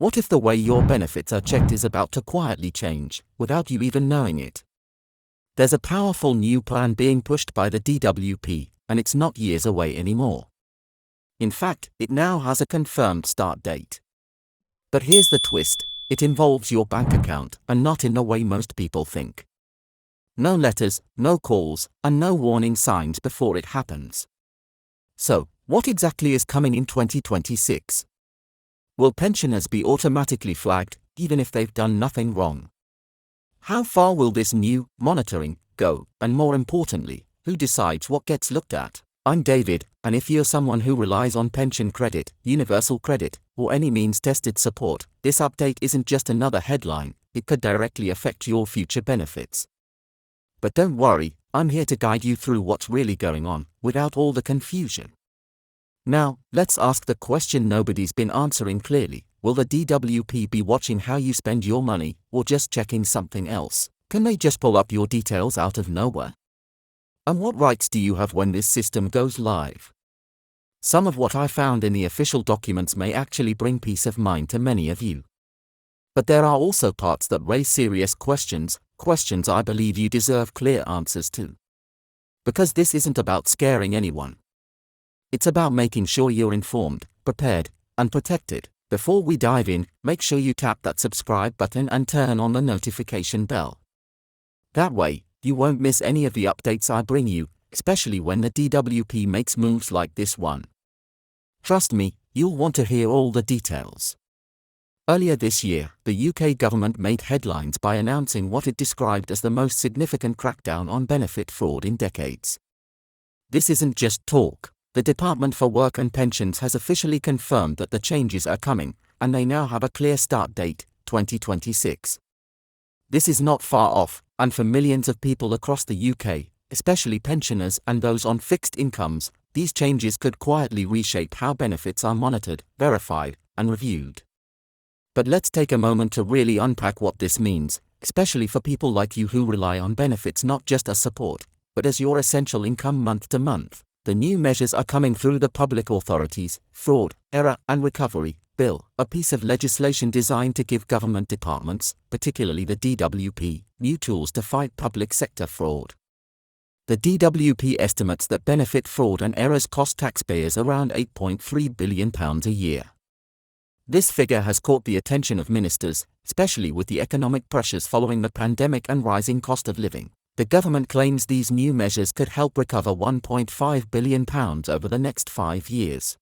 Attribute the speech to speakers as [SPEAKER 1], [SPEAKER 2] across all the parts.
[SPEAKER 1] What if the way your benefits are checked is about to quietly change, without you even knowing it? There's a powerful new plan being pushed by the DWP, and it's not years away anymore. In fact, it now has a confirmed start date. But here's the twist: it involves your bank account, and not in the way most people think. No letters, no calls, and no warning signs before it happens. So, what exactly is coming in 2026? Will pensioners be automatically flagged, even if they've done nothing wrong? How far will this new monitoring go, and more importantly, who decides what gets looked at? I'm David, and if you're someone who relies on pension credit, universal credit, or any means-tested support, this update isn't just another headline, it could directly affect your future benefits. But don't worry, I'm here to guide you through what's really going on, without all the confusion. Now, let's ask the question nobody's been answering clearly: will the DWP be watching how you spend your money, or just checking something else? Can they just pull up your details out of nowhere? And what rights do you have when this system goes live? Some of what I found in the official documents may actually bring peace of mind to many of you. But there are also parts that raise serious questions I believe you deserve clear answers to. Because this isn't about scaring anyone. It's about making sure you're informed, prepared, and protected. Before we dive in, make sure you tap that subscribe button and turn on the notification bell. That way, you won't miss any of the updates I bring you, especially when the DWP makes moves like this one. Trust me, you'll want to hear all the details. Earlier this year, the UK government made headlines by announcing what it described as the most significant crackdown on benefit fraud in decades. This isn't just talk. The Department for Work and Pensions has officially confirmed that the changes are coming, and they now have a clear start date, 2026. This is not far off, and for millions of people across the UK, especially pensioners and those on fixed incomes, these changes could quietly reshape how benefits are monitored, verified, and reviewed. But let's take a moment to really unpack what this means, especially for people like you who rely on benefits not just as support, but as your essential income month to month. The new measures are coming through the Public Authorities Fraud, Error and Recovery Bill, a piece of legislation designed to give government departments, particularly the DWP, new tools to fight public sector fraud. The DWP estimates that benefit fraud and errors cost taxpayers around £8.3 billion a year. This figure has caught the attention of ministers, especially with the economic pressures following the pandemic and rising cost of living. The government claims these new measures could help recover £1.5 billion over the next 5 years.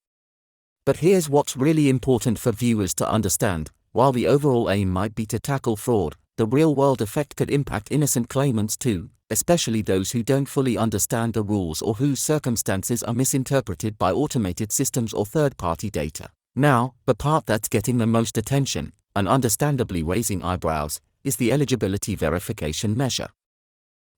[SPEAKER 1] But here's what's really important for viewers to understand: while the overall aim might be to tackle fraud, the real-world effect could impact innocent claimants too, especially those who don't fully understand the rules or whose circumstances are misinterpreted by automated systems or third-party data. Now, the part that's getting the most attention, and understandably raising eyebrows, is the eligibility verification measure.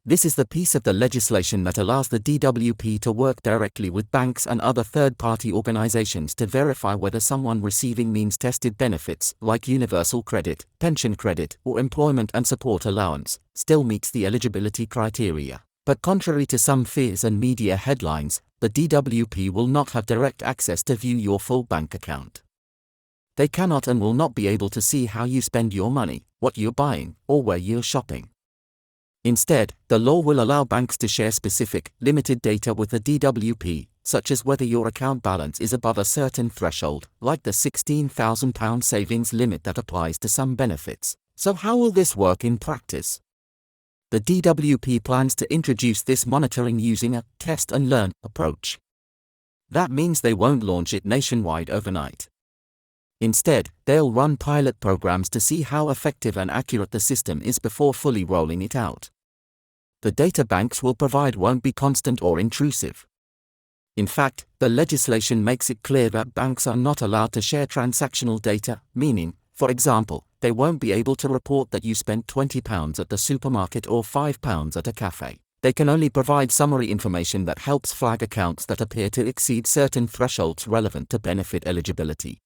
[SPEAKER 1] This is the piece of the legislation that allows the DWP to work directly with banks and other third-party organizations to verify whether someone receiving means-tested benefits, like universal credit, pension credit, or employment and support allowance, still meets the eligibility criteria. But contrary to some fears and media headlines, the DWP will not have direct access to view your full bank account. They cannot and will not be able to see how you spend your money, what you're buying, or where you're shopping. Instead, the law will allow banks to share specific, limited data with the DWP, such as whether your account balance is above a certain threshold, like the £16,000 savings limit that applies to some benefits. So how will this work in practice? The DWP plans to introduce this monitoring using a test and learn approach. That means they won't launch it nationwide overnight. Instead, they'll run pilot programs to see how effective and accurate the system is before fully rolling it out. The data banks will provide won't be constant or intrusive. In fact, the legislation makes it clear that banks are not allowed to share transactional data, meaning, for example, they won't be able to report that you spent £20 at the supermarket or £5 at a cafe. They can only provide summary information that helps flag accounts that appear to exceed certain thresholds relevant to benefit eligibility.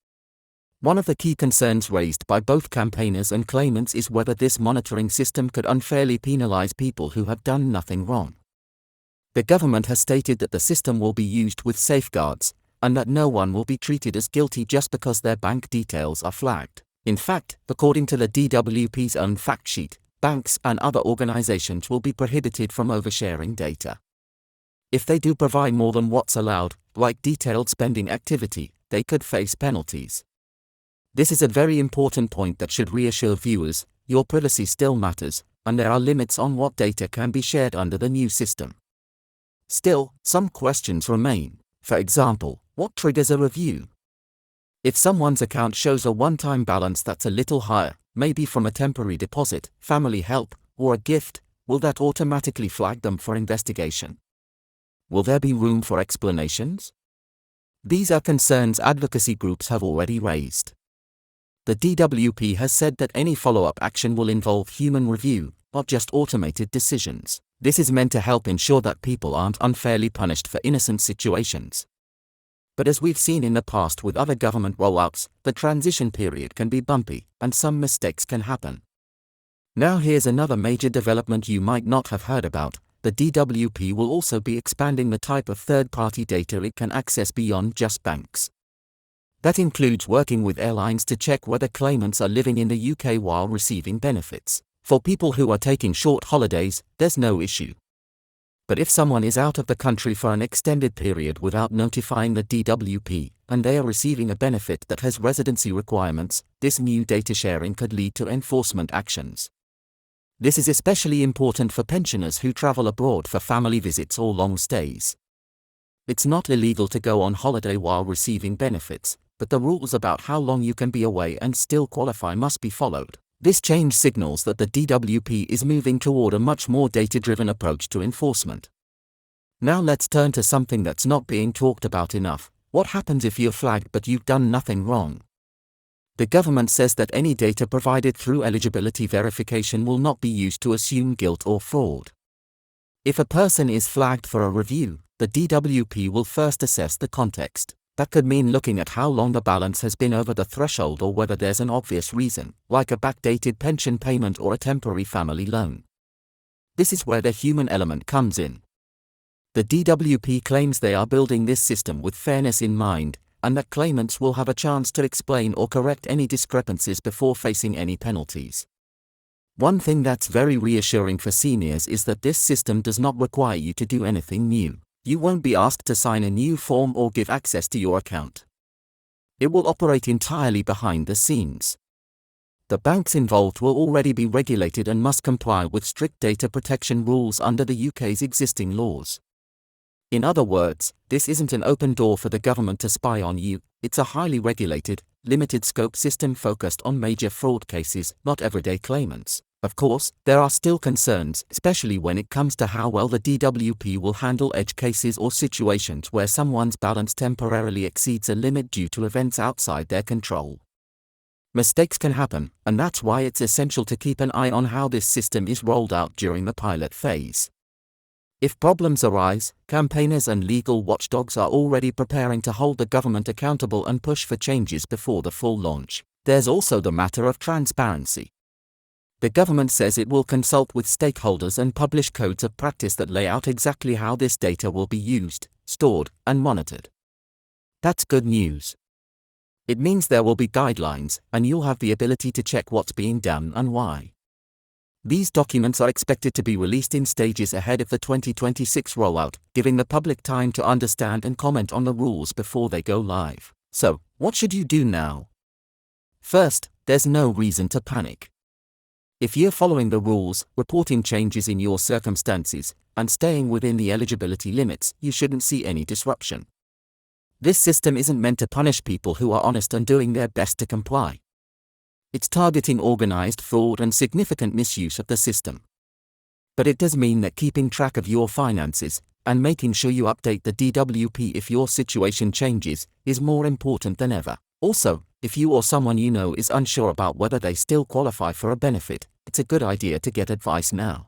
[SPEAKER 1] One of the key concerns raised by both campaigners and claimants is whether this monitoring system could unfairly penalize people who have done nothing wrong. The government has stated that the system will be used with safeguards, and that no one will be treated as guilty just because their bank details are flagged. In fact, according to the DWP's own fact sheet, banks and other organizations will be prohibited from oversharing data. If they do provide more than what's allowed, like detailed spending activity, they could face penalties. This is a very important point that should reassure viewers. Your privacy still matters, and there are limits on what data can be shared under the new system. Still, some questions remain. For example, what triggers a review? If someone's account shows a one-time balance that's a little higher, maybe from a temporary deposit, family help, or a gift, will that automatically flag them for investigation? Will there be room for explanations? These are concerns advocacy groups have already raised. The DWP has said that any follow-up action will involve human review, not just automated decisions. This is meant to help ensure that people aren't unfairly punished for innocent situations. But as we've seen in the past with other government rollouts, the transition period can be bumpy, and some mistakes can happen. Now here's another major development you might not have heard about. The DWP will also be expanding the type of third-party data it can access beyond just banks. That includes working with airlines to check whether claimants are living in the UK while receiving benefits. For people who are taking short holidays, there's no issue. But if someone is out of the country for an extended period without notifying the DWP, and they are receiving a benefit that has residency requirements, this new data sharing could lead to enforcement actions. This is especially important for pensioners who travel abroad for family visits or long stays. It's not illegal to go on holiday while receiving benefits, but the rules about how long you can be away and still qualify must be followed. This change signals that the DWP is moving toward a much more data-driven approach to enforcement. Now let's turn to something that's not being talked about enough. What happens if you're flagged but you've done nothing wrong? The government says that any data provided through eligibility verification will not be used to assume guilt or fraud. If a person is flagged for a review, the DWP will first assess the context. That could mean looking at how long the balance has been over the threshold or whether there's an obvious reason, like a backdated pension payment or a temporary family loan. This is where the human element comes in. The DWP claims they are building this system with fairness in mind, and that claimants will have a chance to explain or correct any discrepancies before facing any penalties. One thing that's very reassuring for seniors is that this system does not require you to do anything new. You won't be asked to sign a new form or give access to your account. It will operate entirely behind the scenes. The banks involved will already be regulated and must comply with strict data protection rules under the UK's existing laws. In other words, this isn't an open door for the government to spy on you. It's a highly regulated, limited-scope system focused on major fraud cases, not everyday claimants. Of course, there are still concerns, especially when it comes to how well the DWP will handle edge cases or situations where someone's balance temporarily exceeds a limit due to events outside their control. Mistakes can happen, and that's why it's essential to keep an eye on how this system is rolled out during the pilot phase. If problems arise, campaigners and legal watchdogs are already preparing to hold the government accountable and push for changes before the full launch. There's also the matter of transparency. The government says it will consult with stakeholders and publish codes of practice that lay out exactly how this data will be used, stored, and monitored. That's good news. It means there will be guidelines, and you'll have the ability to check what's being done and why. These documents are expected to be released in stages ahead of the 2026 rollout, giving the public time to understand and comment on the rules before they go live. So, what should you do now? First, there's no reason to panic. If you're following the rules, reporting changes in your circumstances, and staying within the eligibility limits, you shouldn't see any disruption. This system isn't meant to punish people who are honest and doing their best to comply. It's targeting organized fraud and significant misuse of the system. But it does mean that keeping track of your finances, and making sure you update the DWP if your situation changes, is more important than ever. Also, if you or someone you know is unsure about whether they still qualify for a benefit, it's a good idea to get advice now.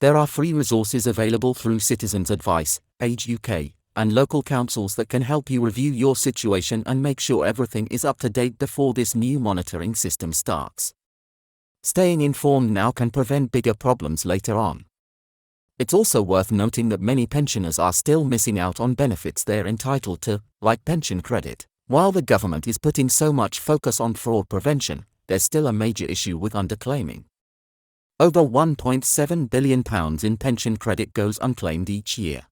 [SPEAKER 1] There are free resources available through Citizens Advice, Age UK, and local councils that can help you review your situation and make sure everything is up to date before this new monitoring system starts. Staying informed now can prevent bigger problems later on. It's also worth noting that many pensioners are still missing out on benefits they're entitled to, like pension credit. While the government is putting so much focus on fraud prevention, there's still a major issue with underclaiming. Over £1.7 billion in pension credit goes unclaimed each year.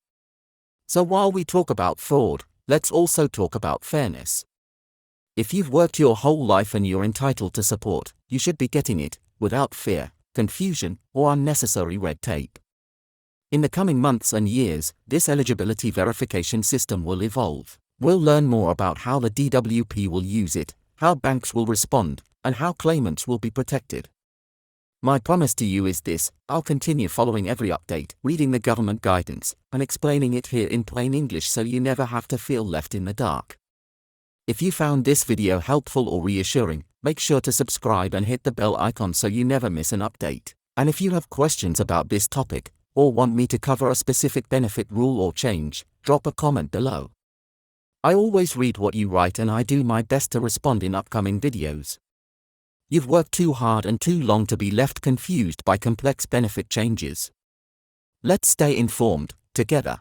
[SPEAKER 1] So while we talk about fraud, let's also talk about fairness. If you've worked your whole life and you're entitled to support, you should be getting it, without fear, confusion, or unnecessary red tape. In the coming months and years, this eligibility verification system will evolve. We'll learn more about how the DWP will use it, how banks will respond, and how claimants will be protected. My promise to you is this: I'll continue following every update, reading the government guidance, and explaining it here in plain English so you never have to feel left in the dark. If you found this video helpful or reassuring, make sure to subscribe and hit the bell icon so you never miss an update. And if you have questions about this topic, or want me to cover a specific benefit rule or change, drop a comment below. I always read what you write and I do my best to respond in upcoming videos. You've worked too hard and too long to be left confused by complex benefit changes. Let's stay informed, together.